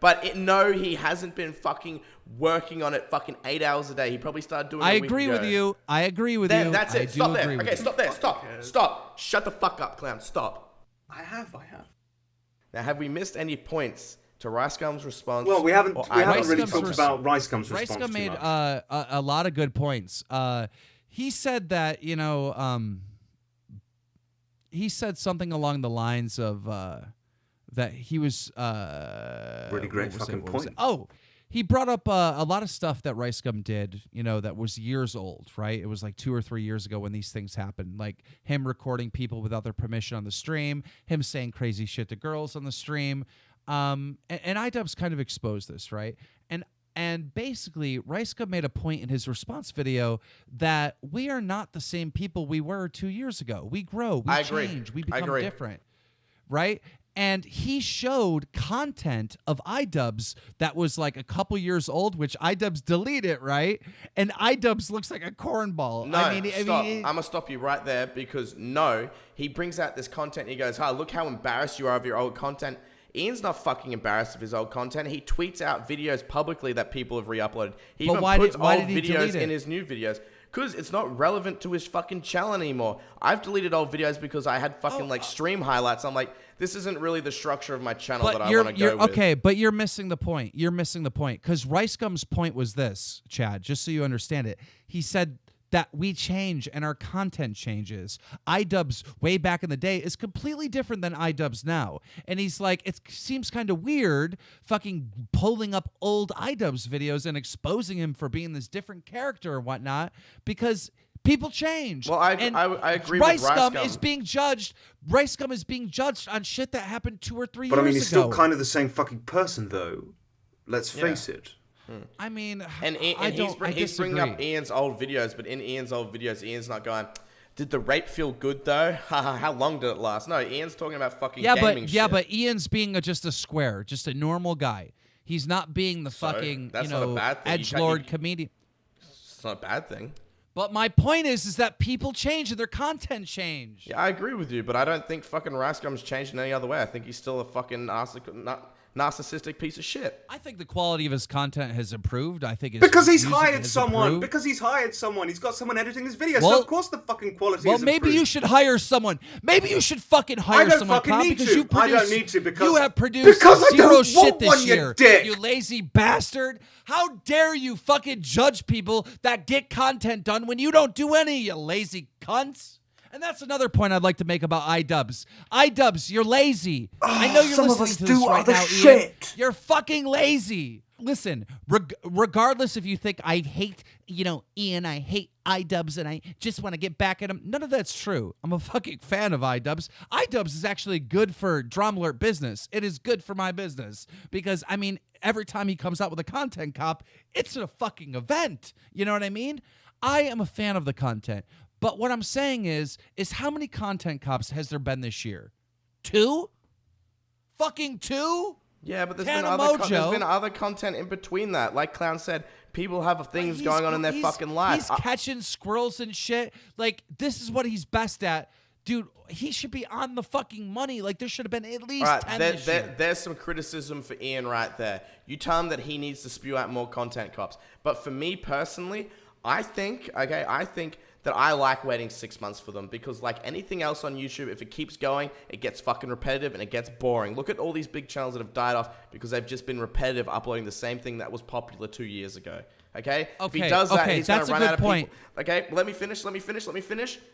been. He hasn't been fucking working on it fucking 8 hours a day. He probably started doing it a week ago. I agree with you. That's it. Stop there. Okay, stop there. Stop. Shut the fuck up, clown. Stop. I have. Now, have we missed any points to Ricegum's response? Well, we haven't really talked about Ricegum's response. Ricegum made a lot of good points. He said that, he said something along the lines of that he was really great fucking point. He brought up a lot of stuff that Ricegum did, that was years old, right? It was like 2 or 3 years ago when these things happened, like him recording people without their permission on the stream, him saying crazy shit to girls on the stream. And Idubbbz kind of exposed this, right? And basically, Ricegum made a point in his response video that we are not the same people we were 2 years ago. We grow, we change, we become different, right? And he showed content of Idubbbz that was like a couple years old, which Idubbbz deleted, right? And Idubbbz looks like a cornball. No, stop. I'm going to stop you right there because he brings out this content and he goes, look how embarrassed you are of your old content. Ian's not fucking embarrassed of his old content. He tweets out videos publicly that people have re-uploaded. He even puts old videos in his new videos. Because it's not relevant to his fucking channel anymore. I've deleted old videos because I had fucking stream highlights. I'm like, this isn't really the structure of my channel that I want to go with. Okay, but you're missing the point. Because Ricegum's point was this, Chad, just so you understand it. He said that we change and our content changes. Idubbbz way back in the day is completely different than Idubbbz now. And he's like, it seems kind of weird fucking pulling up old Idubbbz videos and exposing him for being this different character or whatnot because people change. Well, I agree with Ricegum. Ricegum is being judged on shit that happened 2 or 3 years ago. But I mean, he's still kind of the same fucking person, though. Let's face it. I mean, he's bringing up Ian's old videos, but in Ian's old videos, Ian's not going, did the rape feel good though? How long did it last? No, Ian's talking about fucking gaming shit. But Ian's being just a square, just a normal guy. He's not being the fucking, edgelord comedian. It's not a bad thing. But my point is that people change and their content change. Yeah, I agree with you, but I don't think fucking Ricegum's changed in any other way. I think he's still a fucking narcissistic piece of shit. I think the quality of his content has improved. I think his Because he's music hired has someone. improved. Because he's hired someone. He's got someone editing his videos. Well- so of course the fucking quality Well, is maybe improved. you should hire someone. Maybe you should fucking I hire don't someone, fucking Kyle, need because to. you produce, I don't need to because you have produced because I zero don't shit want this one, you year. dick. You lazy bastard! How dare you fucking judge people that get content done when you don't do any, you lazy cunts? And that's another point I'd like to make about Idubbbz. Idubbbz, you're lazy. I know you're some of listening us to this do right other now, Ian. shit. You're fucking lazy. Listen, regardless if you think I hate, Ian, I hate Idubbbz and I just want to get back at him. None of that's true. I'm a fucking fan of Idubbbz. Idubbbz is actually good for Drama Alert business. It is good for my business because, every time he comes out with a content cop, it's a fucking event. You know what I mean? I am a fan of the content. But what I'm saying is how many content cops has there been this year? 2? Fucking 2? Yeah, but there's Mojo. been other content in between that. Like Clown said, people have things going on in their fucking lives. He's catching squirrels and shit. Like, this is what he's best at. Dude, he should be on the fucking money. Like, there should have been at least 10 this year. There's some criticism for Ian right there. You tell him that he needs to spew out more content cops. But for me personally, I think that I like waiting 6 months for them because like anything else on YouTube, if it keeps going, it gets fucking repetitive and it gets boring. Look at all these big channels that have died off because they've just been repetitive uploading the same thing that was popular 2 years ago. Okay? If he does that, he's going to run out of people. Okay? Let me finish.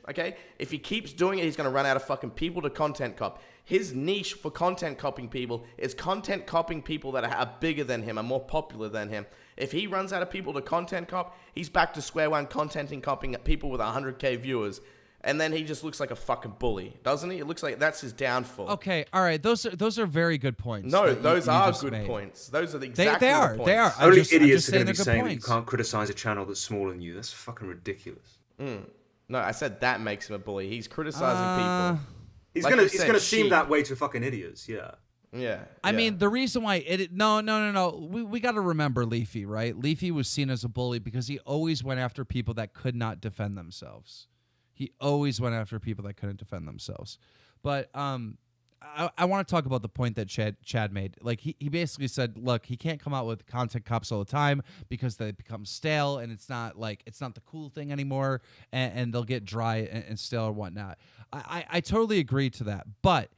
Okay? If he keeps doing it, he's going to run out of fucking people to content cop. His niche for content copying people is content copying people that are bigger than him, are more popular than him. If he runs out of people to content cop, he's back to square one contenting copying people with 100K viewers. And then he just looks like a fucking bully, doesn't he? It looks like that's his downfall. Okay, all right. Those are very good points. No, that those you are just good made. points. Those are the They exactly are. the points. They are. Only I'm idiots just are going to be they're good saying that you points. can't criticize a channel that's smaller than you. That's fucking ridiculous. No, I said that makes him a bully. He's criticizing people. He's Like gonna you he's said, gonna seem sheep. that way to fucking idiots. Yeah. Yeah. I yeah. mean, the reason why no. We got to remember Leafy, right? Leafy was seen as a bully because he always went after people that could not defend themselves. He always went after people that couldn't defend themselves. But I want to talk about the point that Chad made. Like he basically said, look, he can't come out with content cops all the time because they become stale and it's not the cool thing anymore and they'll get dry and stale or whatnot. I totally agree to that. But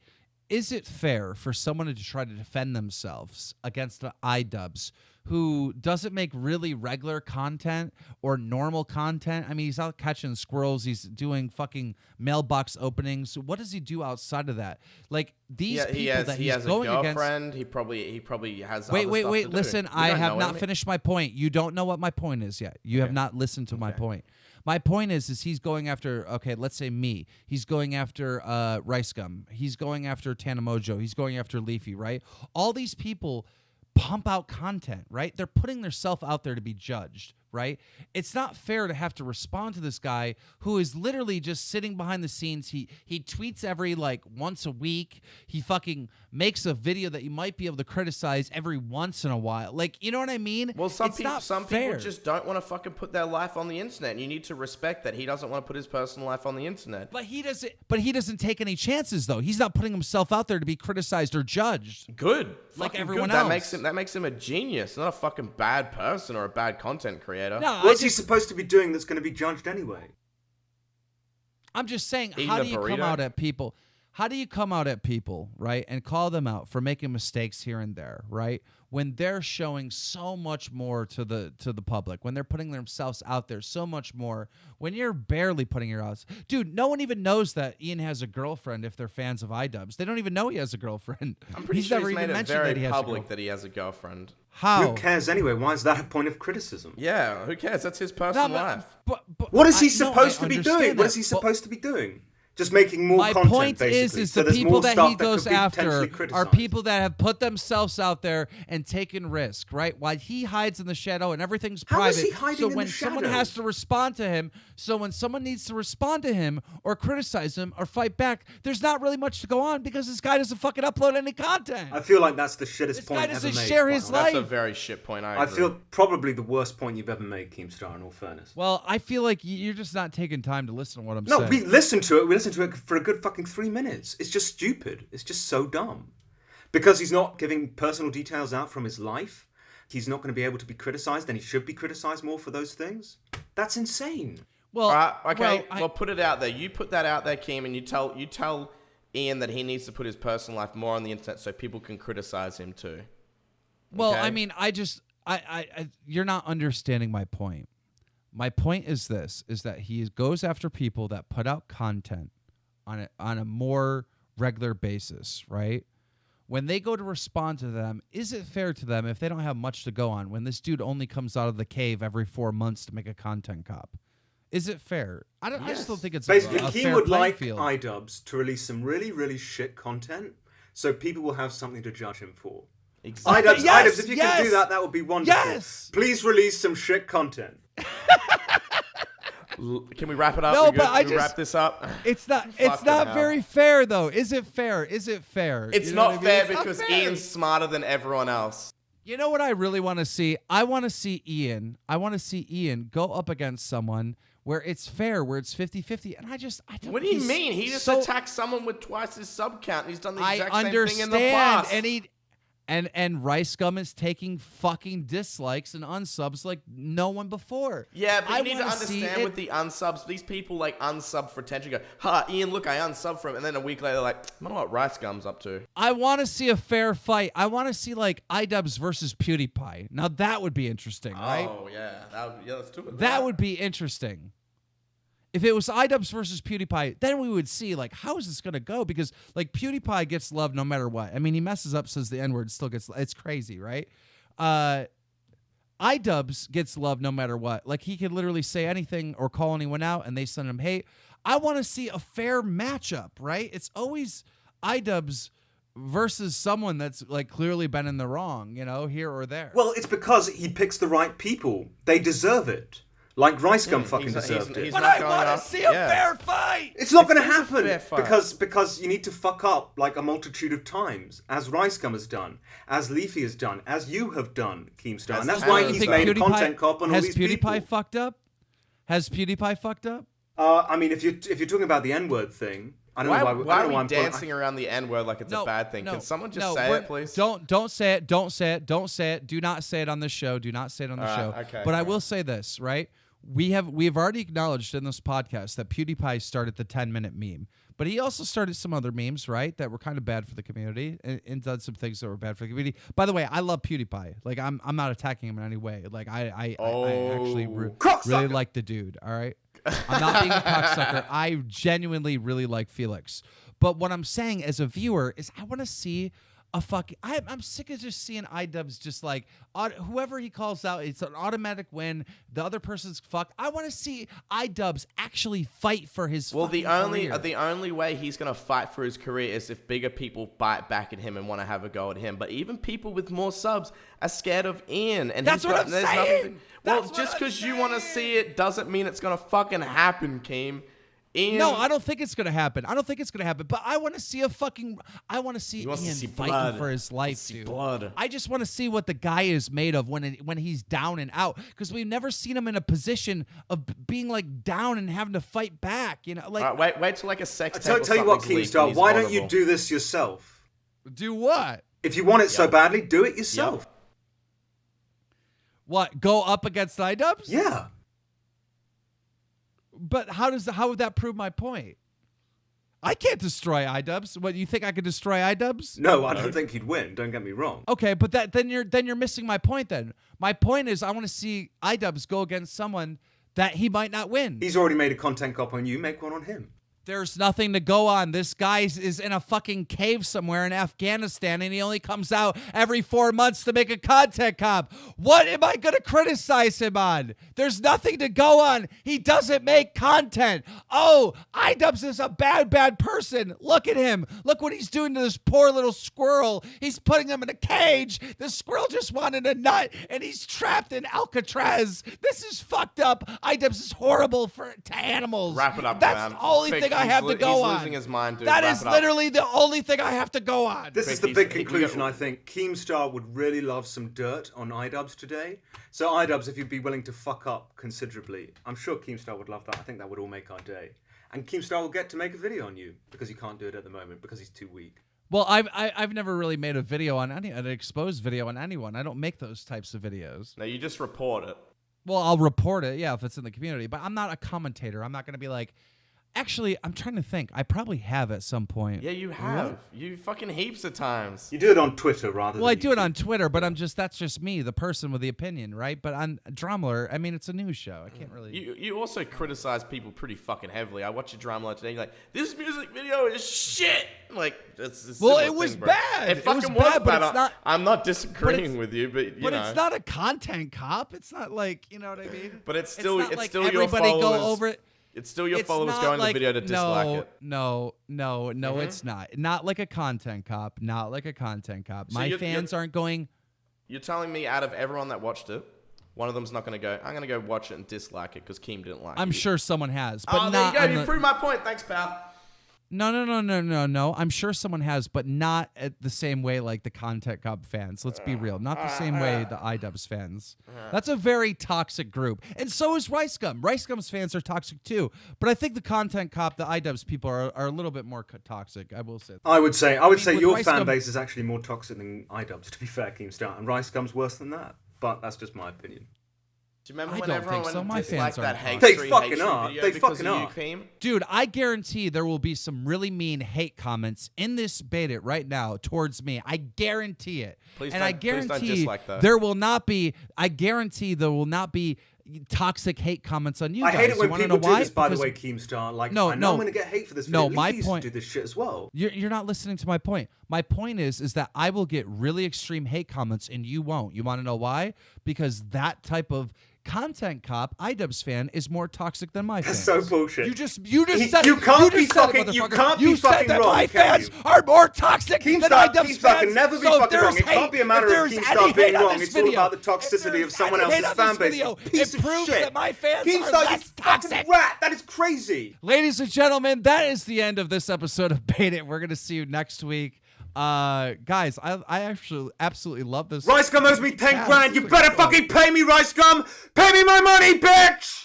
is it fair for someone to try to defend themselves against the Idubbbz who doesn't make really regular content or normal content? I mean, he's out catching squirrels. He's doing fucking mailbox openings. What does he do outside of that? Like these people that he he's has going a against. girlfriend. He probably has. Wait. other stuff to do. Listen, You I don't have know what I not mean? finished my point. You don't know what my point is yet. You have not listened to my point. My point is he's going after, okay, let's say me. He's going after Ricegum. He's going after Mojo. He's going after Leafy, right? All these people pump out content, right? They're putting themselves out there to be judged, right? It's not fair to have to respond to this guy who is literally just sitting behind the scenes. He tweets every once a week. He fucking makes a video that you might be able to criticize every once in a while. Like, you know what I mean? Well, some It's not people fair. just don't want to fucking put their life on the internet, and you need to respect that he doesn't want to put his personal life on the internet. But he doesn't take any chances though. He's not putting himself out there to be criticized or judged. Good, Like Fucking everyone good. else. That makes him a genius, not a fucking bad person or a bad content creator. No, What's he supposed to be doing that's going to be judged anyway? I'm just saying, Eating how a do you come burrito? out at people? How do you come out at people, right, and call them out for making mistakes here and there, right? When they're showing so much more to the public, when they're putting themselves out there so much more, when you're barely putting your out, dude, no one even knows that Ian has a girlfriend if they're fans of Idubbbz. They don't even know he has a girlfriend. I'm pretty sure never he's even made it mentioned very that he has a public girlfriend. that he has a girlfriend. How? Who cares anyway? Why is that a point of criticism? Yeah, who cares? That's his No, personal life. but What is he I supposed to be understand doing? What that, is he but- supposed to be doing? Just making more My content, point basically. is So the there's people more that stuff he that goes could be after potentially are criticized. people that have put themselves out there and taken risk, right? While he hides in the shadow and everything's How private. is he hiding so in when the someone shadows? has to respond to him, so when someone needs to respond to him or criticize him or fight back, there's not really much to go on because this guy doesn't fucking upload any content. I feel like that's the shittest This point guy ever doesn't made. share quite his honestly. life. That's a very shit point. I I agree. feel probably the worst point you've ever made, Keemstar, in all fairness. Well, I feel like you're just not taking time to listen to what I'm No, saying. we listened to it. We listened to it for a good fucking 3 minutes. It's just stupid. It's just so dumb. Because he's not giving personal details out from his life, he's not going to be able to be criticized, and he should be criticized more for those things. That's insane. Well, okay. Well, put it out there. You put that out there, Kim, and you tell Ian that he needs to put his personal life more on the internet so people can criticize him too. Well, Okay? I mean, you're not understanding my point. My point is this: is that he goes after people that put out content on a more regular basis, right? When they go to respond to them, is it fair to them if they don't have much to go on? When this dude only comes out of the cave every 4 months to make a content cop, is it fair? I just don't think it's basically a he fair would playing like field. Idubbbz to release some really, really shit content, so people will have something to judge him for. Exactly. Idubbbz, Yes, if you yes. can do that, that would be wonderful. Yes. Please release some shit content. Can we wrap it up? No, We good? but I Can we just- wrap this up. It's not. Fucking It's not hell. very fair, though. Is it fair? Is it fair? It's You know not what I mean? fair It's not because fair. Ian's smarter than everyone else. You know what I really want to see? I want to see Ian. I want to see Ian go up against someone where it's fair, where it's 50-50. And I don't. What do you he's mean? He just so- attacked someone with twice his sub count, and he's done the I exact same thing understand, in the past. and Ricegum is taking fucking dislikes and unsubs like no one before. Yeah, but I you need to wanna see understand it- with the unsubs, these people like unsub for attention. Go, ha, Ian, look, I unsub for him, and then a week later, like, I don't know what Ricegum's up to. I want to see a fair fight. I want to see like Idubbbz versus PewDiePie. Now that would be interesting, right? Oh yeah, let's do it. That would be interesting. If it was Idubbbz versus PewDiePie, then we would see like how is this gonna go? Because like PewDiePie gets love no matter what. I mean, he messes up, says the N-word, still gets. It's crazy, right? Idubbbz gets love no matter what. Like he could literally say anything or call anyone out, and they send him hate. I want to see a fair matchup, right? It's always Idubbbz versus someone that's like clearly been in the wrong, you know, here or there. Well, it's because he picks the right people. They deserve it. Like Ricegum fucking deserved it. he's but not I going want to up- see a yeah. fair fight. It's not going to It's a happen fair fight. because you need to fuck up like a multitude of times, as Ricegum has done, as Leafy has done, as you have done, Keemstar, and that's Has why Tyler he's done. made a content cop on all Has these PewDiePie people. fucked up? Has PewDiePie fucked up? I mean, if you're talking about the N-word thing, I don't know Why why are I'm we pulling- dancing around the N-word like it's a bad thing? Can someone just say we're- it, please? Don't say it. Don't say it. Don't say it. Do not say it on this show. Do not say it on the show. okay, but I all will right. say this, right? We've already acknowledged in this podcast that PewDiePie started the 10-minute meme, but he also started some other memes, right, that were kind of bad for the community and done some things that were bad for the community. By the way, I love PewDiePie. Like I'm not attacking him in any way. Like I actually really Cocksucker. like the dude. All right, I'm not being a cocksucker. I genuinely really like Felix. But what I'm saying as a viewer is I want to see a fucking... I'm sick of just seeing Idubbbz just like... whoever he calls out, it's an automatic win. The other person's fucked. I want to see Idubbbz actually fight for his Well, fucking career. the only way he's gonna fight for his career is if bigger people bite back at him and want to have a go at him. But even people with more subs are scared of Ian, and That's what I'm there's saying! nothing. Well, That's what just I'm because you want to see it doesn't mean it's gonna fucking happen, Keem. Ian, No, I don't think it's gonna happen. I don't think it's gonna happen. But I want to see I want to see He wants to Ian see fighting blood. for his life, see dude. blood. I just want to see what the guy is made of when he's down and out. Because we've never seen him in a position of being like down and having to fight back. You know, like All right, wait till like a sex tape. Tell you what, something's leaked and Keemstar, he's why don't you vulnerable. do this yourself? do what? If you want it so badly, do it yourself. What? Go up against Idubbbz? Yeah. But how would that prove my point? I can't destroy Idubbbz. What, you think I could destroy Idubbbz? No, I don't think he'd win. Don't get me wrong. Okay, but then you're missing my point then. My point is I want to see Idubbbz go against someone that he might not win. He's already made a content cop on you. Make one on him. There's nothing to go on. This guy is in a fucking cave somewhere in Afghanistan, and he only comes out every 4 months to make a content cop. What am I going to criticize him on? There's nothing to go on. He doesn't make content. Oh, Idubbbz is a bad person. Look at him. Look what he's doing to this poor little squirrel. He's putting him in a cage. The squirrel just wanted a nut, and he's trapped in Alcatraz. This is fucked up. Idubbbz is horrible to animals. Wrap it up, That's man. the only thing I have to go he's on. losing his mind, dude. That Wrap is it up. literally the only thing I have to go on. This is the Quick, big we conclusion, got- I think. Keemstar would really love some dirt on Idubbbz today. So Idubbbz, if you'd be willing to fuck up considerably, I'm sure Keemstar would love that. I think that would all make our day. And Keemstar will get to make a video on you because he can't do it at the moment because he's too weak. Well, I've never really made a video on an exposed video on anyone. I don't make those types of videos. No, you just report it. Well, I'll report it, yeah, if it's in the community. But I'm not a commentator. I'm not going to be like, actually, I'm trying to think. I probably have at some point. Yeah, you have. You fucking heaps of times. You do it on Twitter rather Well, than I do it on Twitter, but that's just me, the person with the opinion, right? But on Drumler, I mean, it's a news show. I can't really. You also criticize people pretty fucking heavily. I watched your Drumler today. You're like, this music video is shit. Like, it's Well, similar it was thing, bro. bad. It fucking was was bad, but bad. it's not. I'm not disagreeing with you, but you know. But it's not a content cop. It's not like, you know what I mean? But it's still not like your everybody followers. go over it. It's still your It's followers not going to the like- video to dislike it. No, it's not. Not like a content cop. Not like a content cop. So My you're- fans aren't going. You're telling me out of everyone that watched it, one of them's not going to go, I'm going to go watch it and dislike it because Keem didn't like it. I'm sure someone has, but Oh, not. there you on go. You the- proved my point. Thanks, pal. No. I'm sure someone has, but not at the same way like the content cop fans. Let's be real. Not the same way the Idubbbz fans. That's a very toxic group. And so is Ricegum. Ricegum's fans are toxic too. But I think the content cop, the Idubbbz people are a little bit more toxic. I will say. I would say with your Ricegum- fan base is actually more toxic than Idubbbz, to be fair, Keemstar, and Ricegum's worse than that. But that's just my opinion. Do you remember I when don't everyone think so. went My and disliked fans that aren't hate They tree fucking video are. They because fucking of you, are. Keem? Dude, I guarantee there will be some really mean hate comments in this beta right now towards me. I guarantee it. Please and don't- I please don't guarantee dislike that. there will not be. I guarantee there will not be toxic hate comments on you I guys. hate it when You wanna people know do why? this, by the Because way, Keemstar. Like, No, I know I'm no. going to get hate for this No, video. my Leafy used point- to do this shit as well. You're not listening to my point. My point is that I will get really extreme hate comments and you won't. You want to know why? Because that type of content cop, Idubbbz fan, is more toxic than my fans. That's so bullshit. You just said You it. can't You be just said it, fucking- you motherfucker. can't be You said fucking that wrong, my can fans you? are more toxic than Idubbbz Keemstar fans. can never be So if fucking wrong. there's It can't hate- be a matter if of there's Keemstar any being hate on wrong. this It's all video- about the if toxicity there's of someone any hate else's on fan this base. video, Piece it of proves shit. that my fans are Keemstar, less you fucking toxic. rat. That is crazy. Ladies and gentlemen, that is the end of this episode of Bait It. We're gonna see you next week. Guys, I actually absolutely love this. Ricegum owes me 10 Yeah, grand. this You is better fun. fucking pay me, Ricegum. Pay me my money, bitch.